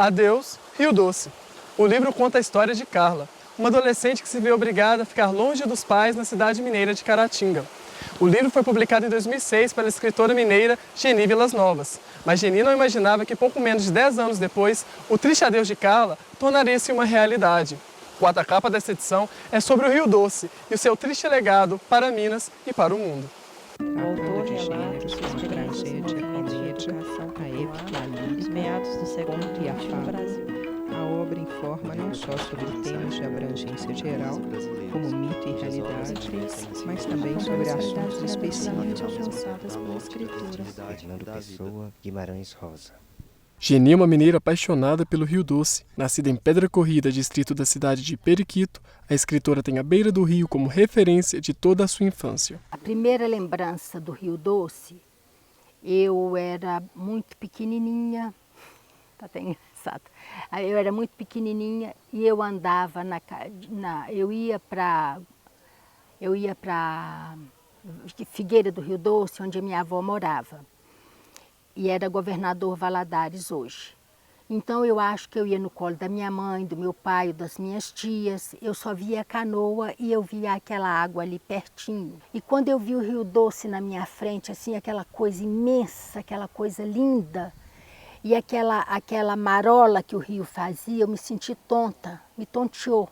Adeus, Rio Doce. O livro conta a história de Carla, uma adolescente que se vê obrigada a ficar longe dos pais na cidade mineira de Caratinga. O livro foi publicado em 2006 pela escritora mineira Geni Vilas Novas, mas Geni não imaginava que pouco menos de 10 anos depois, o triste adeus de Carla tornaria-se uma realidade. A quarta capa dessa edição é sobre o Rio Doce e o seu triste legado para Minas e para o mundo. O autor relata sua experiência no movimento de educação popular nos meados do século XX no Brasil. A obra informa não só sobre temas de abrangência geral, como mito e realidade, mas também sobre assuntos específicos. Fernando Pessoa, Guimarães Rosa. Geni é uma mineira apaixonada pelo Rio Doce. Nascida em Pedra Corrida, distrito da cidade de Periquito, a escritora tem a beira do rio como referência de toda a sua infância. A primeira lembrança do Rio Doce, eu era muito pequenininha, tá até engraçado. Eu era muito pequenininha e eu andava eu ia para Figueira do Rio Doce, onde a minha avó morava. E era Governador Valadares hoje. Então eu acho que eu ia no colo da minha mãe, do meu pai, das minhas tias. Eu só via a canoa e eu via aquela água ali pertinho. E quando eu vi o Rio Doce na minha frente, assim, aquela coisa imensa, aquela coisa linda, e aquela marola que o rio fazia, eu me senti tonta, me tonteou.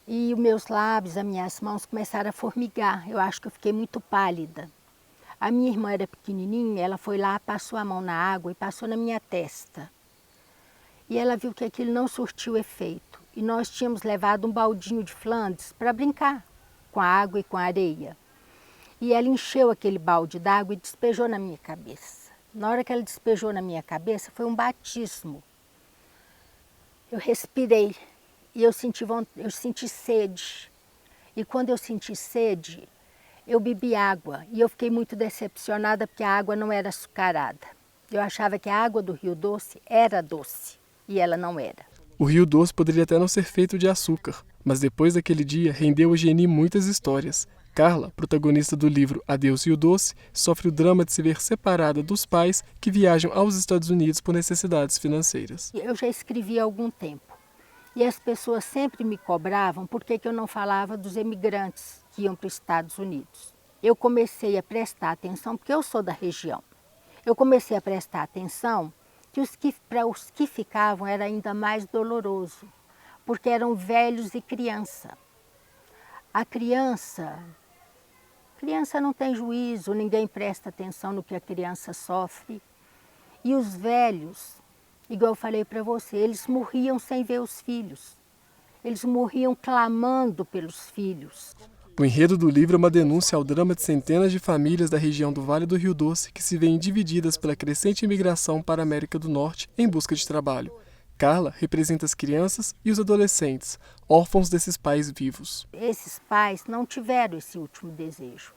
E os meus lábios, as minhas mãos começaram a formigar. Eu acho que eu fiquei muito pálida. A minha irmã era pequenininha, ela foi lá, passou a mão na água e passou na minha testa. E ela viu que aquilo não surtiu efeito. E nós tínhamos levado um baldinho de Flandres para brincar com a água e com a areia. E ela encheu aquele balde d'água e despejou na minha cabeça. Na hora que ela despejou na minha cabeça, foi um batismo. Eu respirei e eu senti sede. E quando eu senti sede, eu bebi água e eu fiquei muito decepcionada porque a água não era açucarada. Eu achava que a água do Rio Doce era doce e ela não era. O Rio Doce poderia até não ser feito de açúcar, mas depois daquele dia rendeu a Geni muitas histórias. Carla, protagonista do livro Adeus Rio Doce, sofre o drama de se ver separada dos pais que viajam aos Estados Unidos por necessidades financeiras. Eu já escrevi há algum tempo e as pessoas sempre me cobravam por que eu não falava dos emigrantes que iam para os Estados Unidos. Eu comecei a prestar atenção, porque eu sou da região, eu comecei a prestar atenção que para os que ficavam era ainda mais doloroso, porque eram velhos e criança. A criança não tem juízo, ninguém presta atenção no que a criança sofre. E os velhos, igual eu falei para você, eles morriam sem ver os filhos. Eles morriam clamando pelos filhos. O enredo do livro é uma denúncia ao drama de centenas de famílias da região do Vale do Rio Doce que se veem divididas pela crescente imigração para a América do Norte em busca de trabalho. Carla representa as crianças e os adolescentes, órfãos desses pais vivos. Esses pais não tiveram esse último desejo.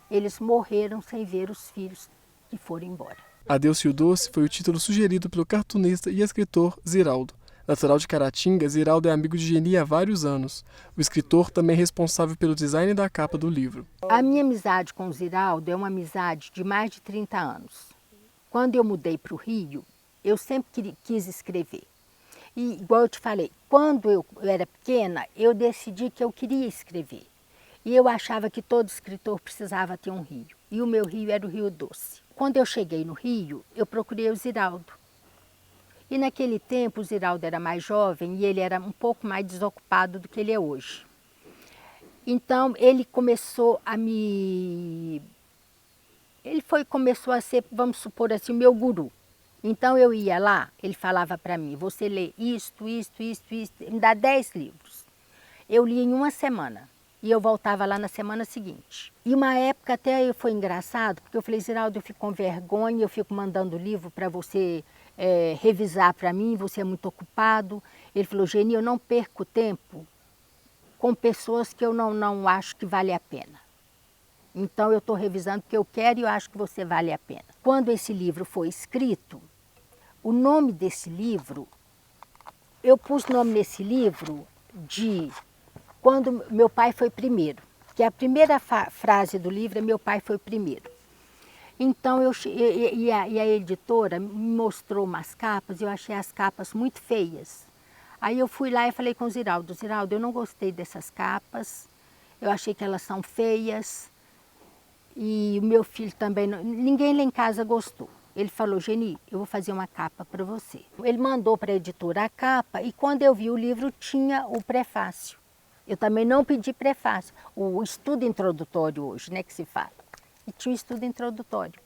Eles morreram sem ver os filhos que foram embora. Adeus Rio Doce foi o título sugerido pelo cartunista e escritor Ziraldo. Natural de Caratinga, Ziraldo é amigo de Geni há vários anos. O escritor também é responsável pelo design da capa do livro. A minha amizade com o Ziraldo é uma amizade de mais de 30 anos. Quando eu mudei para o Rio, eu sempre quis escrever. E, igual eu te falei, quando eu era pequena, eu decidi que eu queria escrever. E eu achava que todo escritor precisava ter um rio. E o meu rio era o Rio Doce. Quando eu cheguei no Rio, eu procurei o Ziraldo. E naquele tempo o Ziraldo era mais jovem e ele era um pouco mais desocupado do que ele é hoje. Então ele começou a começou a ser, vamos supor assim, o meu guru. Então eu ia lá, ele falava para mim, você lê isto, me dá 10 livros. Eu lia em uma semana e eu voltava lá na semana seguinte. E uma época até foi engraçado, porque eu falei, Ziraldo, eu fico com vergonha, eu fico mandando livro para você revisar para mim, você é muito ocupado. Ele falou, Geni, eu não perco tempo com pessoas que eu não acho que vale a pena. Então eu estou revisando porque eu quero e eu acho que você vale a pena. Quando esse livro foi escrito, o nome desse livro, eu pus nome nesse livro de quando meu pai foi primeiro, que a primeira frase do livro é meu pai foi primeiro. Então, a editora me mostrou umas capas e eu achei as capas muito feias. Aí eu fui lá e falei com o Ziraldo, Ziraldo, eu não gostei dessas capas, eu achei que elas são feias e o meu filho também, ninguém lá em casa gostou. Ele falou, Geni, eu vou fazer uma capa para você. Ele mandou para a editora a capa e quando eu vi o livro tinha o prefácio. Eu também não pedi prefácio, o estudo introdutório hoje, né, que se fala. E tinha um estudo introdutório.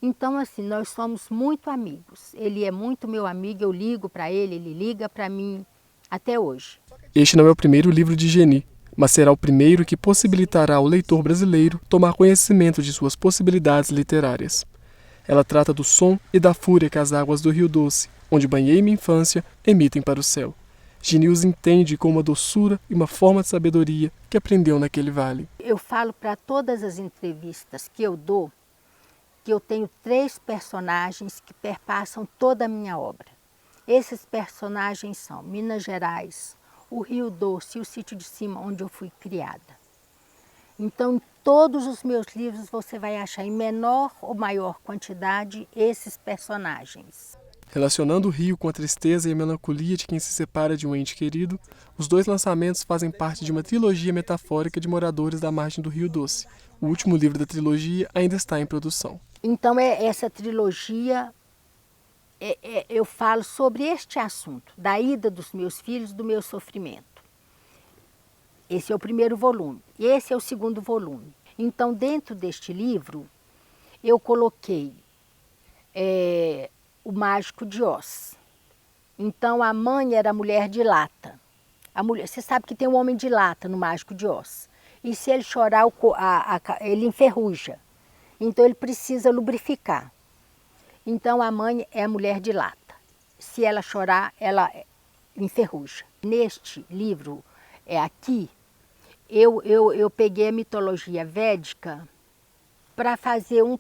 Então, assim, nós somos muito amigos. Ele é muito meu amigo, eu ligo para ele liga para mim, até hoje. Este não é o primeiro livro de Geni, mas será o primeiro que possibilitará ao leitor brasileiro tomar conhecimento de suas possibilidades literárias. Ela trata do som e da fúria que as águas do Rio Doce, onde banhei minha infância, emitem para o céu. Geni os entende com uma doçura e uma forma de sabedoria que aprendeu naquele vale. Eu falo para todas as entrevistas que eu dou, que eu tenho 3 personagens que perpassam toda a minha obra. Esses personagens são Minas Gerais, o Rio Doce e o Sítio de Cima, onde eu fui criada. Então, em todos os meus livros você vai achar em menor ou maior quantidade esses personagens. Relacionando o rio com a tristeza e a melancolia de quem se separa de um ente querido, os 2 lançamentos fazem parte de uma trilogia metafórica de moradores da margem do Rio Doce. O último livro da trilogia ainda está em produção. Então, essa trilogia, eu falo sobre este assunto, da ida dos meus filhos, do meu sofrimento. Esse é o primeiro volume, esse é o segundo volume. Então, dentro deste livro, eu coloquei o Mágico de Oz. Então, a mãe era a mulher de lata. Você sabe que tem um homem de lata no Mágico de Oz. E se ele chorar, ele enferruja. Então, ele precisa lubrificar. Então, a mãe é a mulher de lata. Se ela chorar, ela enferruja. Neste livro, aqui, eu peguei a mitologia védica para fazer um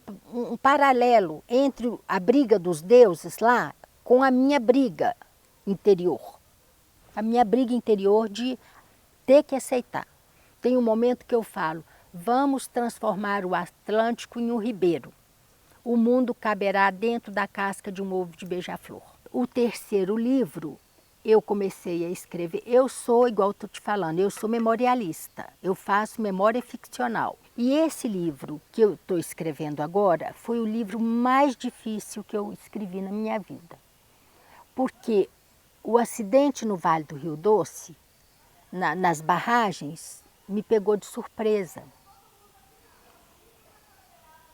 paralelo entre a briga dos deuses lá com a minha briga interior. A minha briga interior de ter que aceitar. Tem um momento que eu falo, vamos transformar o Atlântico em um ribeiro. O mundo caberá dentro da casca de um ovo de beija-flor. O terceiro livro, eu comecei a escrever. Eu sou, igual estou te falando, eu sou memorialista. Eu faço memória ficcional. E esse livro que eu estou escrevendo agora foi o livro mais difícil que eu escrevi na minha vida. Porque o acidente no Vale do Rio Doce, nas barragens, me pegou de surpresa.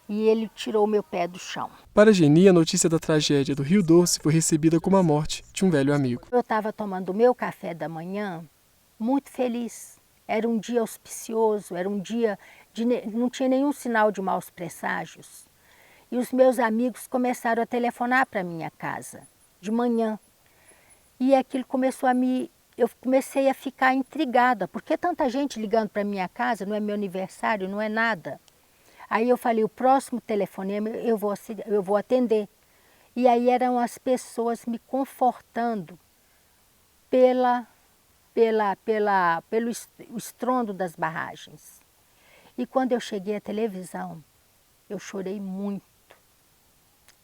E ele tirou meu pé do chão. Para Geni, a notícia da tragédia do Rio Doce foi recebida como a morte de um velho amigo. Eu estava tomando o meu café da manhã, muito feliz. Era um dia auspicioso, era um dia não tinha nenhum sinal de maus presságios. E os meus amigos começaram a telefonar para a minha casa, de manhã. E aquilo começou eu comecei a ficar intrigada. Por que tanta gente ligando para a minha casa? Não é meu aniversário, não é nada. Aí eu falei, o próximo telefonema eu vou atender. E aí eram as pessoas me confortando pelo estrondo das barragens. E quando eu cheguei à televisão, eu chorei muito.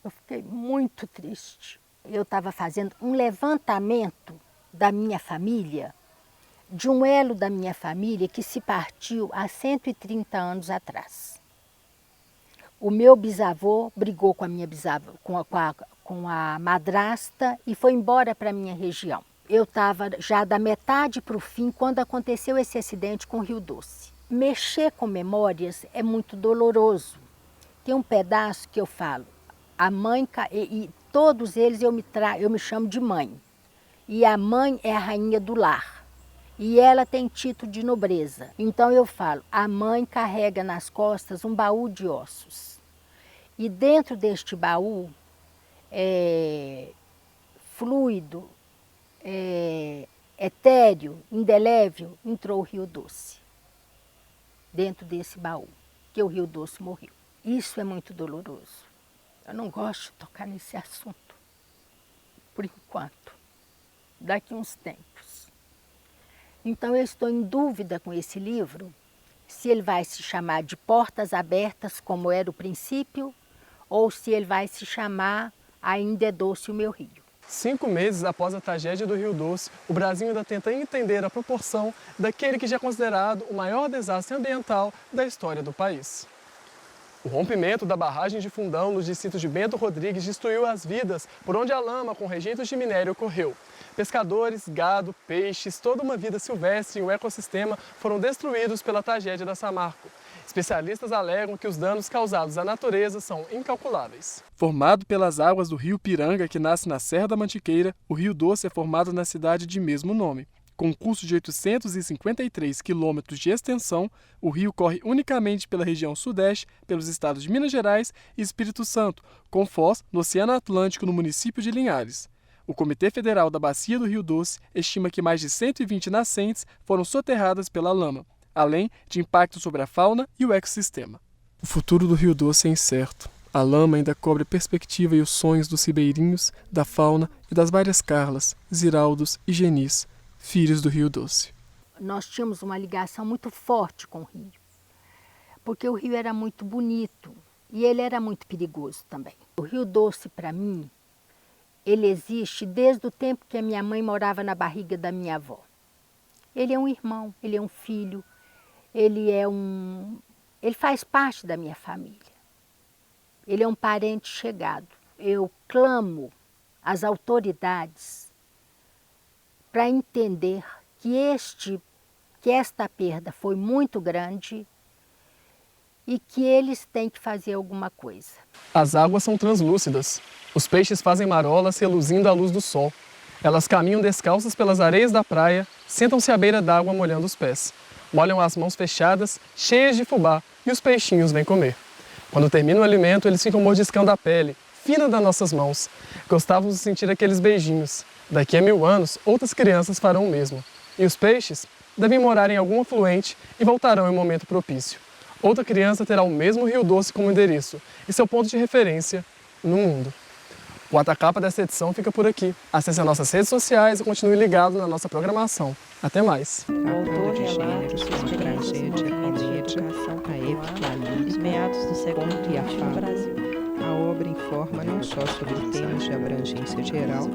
Eu fiquei muito triste. Eu estava fazendo um levantamento da minha família, de um elo da minha família que se partiu há 130 anos atrás. O meu bisavô brigou com a minha bisavó, com a madrasta e foi embora para a minha região. Eu estava já da metade para o fim quando aconteceu esse acidente com o Rio Doce. Mexer com memórias é muito doloroso. Tem um pedaço que eu falo, a mãe, e todos eles eu me chamo de mãe. E a mãe é a rainha do lar. E ela tem título de nobreza. Então eu falo, a mãe carrega nas costas um baú de ossos. E dentro deste baú, fluido, etéreo, indelével, entrou o Rio Doce. Dentro desse baú, que o Rio Doce morreu. Isso é muito doloroso. Eu não gosto de tocar nesse assunto, por enquanto, daqui uns tempos. Então eu estou em dúvida com esse livro, se ele vai se chamar de Portas Abertas, como era o princípio, ou se ele vai se chamar Ainda é Doce o Meu Rio. 5 meses após a tragédia do Rio Doce, o Brasil ainda tenta entender a proporção daquele que já é considerado o maior desastre ambiental da história do país. O rompimento da barragem de Fundão no distrito de Bento Rodrigues destruiu as vidas por onde a lama com rejeitos de minério ocorreu. Pescadores, gado, peixes, toda uma vida silvestre e o ecossistema foram destruídos pela tragédia da Samarco. Especialistas alegam que os danos causados à natureza são incalculáveis. Formado pelas águas do rio Piranga, que nasce na Serra da Mantiqueira, o Rio Doce é formado na cidade de mesmo nome. Com um curso de 853 quilômetros de extensão, o rio corre unicamente pela região sudeste, pelos estados de Minas Gerais e Espírito Santo, com foz no Oceano Atlântico, no município de Linhares. O Comitê Federal da Bacia do Rio Doce estima que mais de 120 nascentes foram soterradas pela lama, além de impacto sobre a fauna e o ecossistema. O futuro do Rio Doce é incerto. A lama ainda cobre a perspectiva e os sonhos dos ribeirinhos, da fauna e das várias Carlas, Ziraldos e Genis, filhos do Rio Doce. Nós tínhamos uma ligação muito forte com o rio, porque o rio era muito bonito e ele era muito perigoso também. O Rio Doce, para mim, ele existe desde o tempo que a minha mãe morava na barriga da minha avó. Ele é um irmão, ele é um filho, ele faz parte da minha família. Ele é um parente chegado. Eu clamo às autoridades para entender que esta perda foi muito grande e que eles têm que fazer alguma coisa. As águas são translúcidas. Os peixes fazem marolas reluzindo à luz do sol. Elas caminham descalças pelas areias da praia, sentam-se à beira d'água molhando os pés. Molham as mãos fechadas, cheias de fubá, e os peixinhos vêm comer. Quando termina o alimento, eles ficam mordiscando a pele, fina das nossas mãos. Gostávamos de sentir aqueles beijinhos. Daqui a 1000 anos, outras crianças farão o mesmo. E os peixes devem morar em algum afluente e voltarão em um momento propício. Outra criança terá o mesmo Rio Doce como endereço e seu ponto de referência no mundo. O Atacapa dessa edição fica por aqui. Acesse as nossas redes sociais e continue ligado na nossa programação. Até mais! O autor relata sua experiência no movimento de educação popular, meados do século XX no Brasil. A obra informa não só sobre temas de abrangência geral,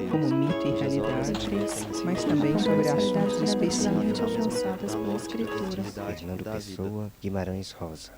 como mito e realidade, mas também sobre assuntos específicos. Alcançadas pela escritura. Fernando Pessoa, Guimarães Rosa.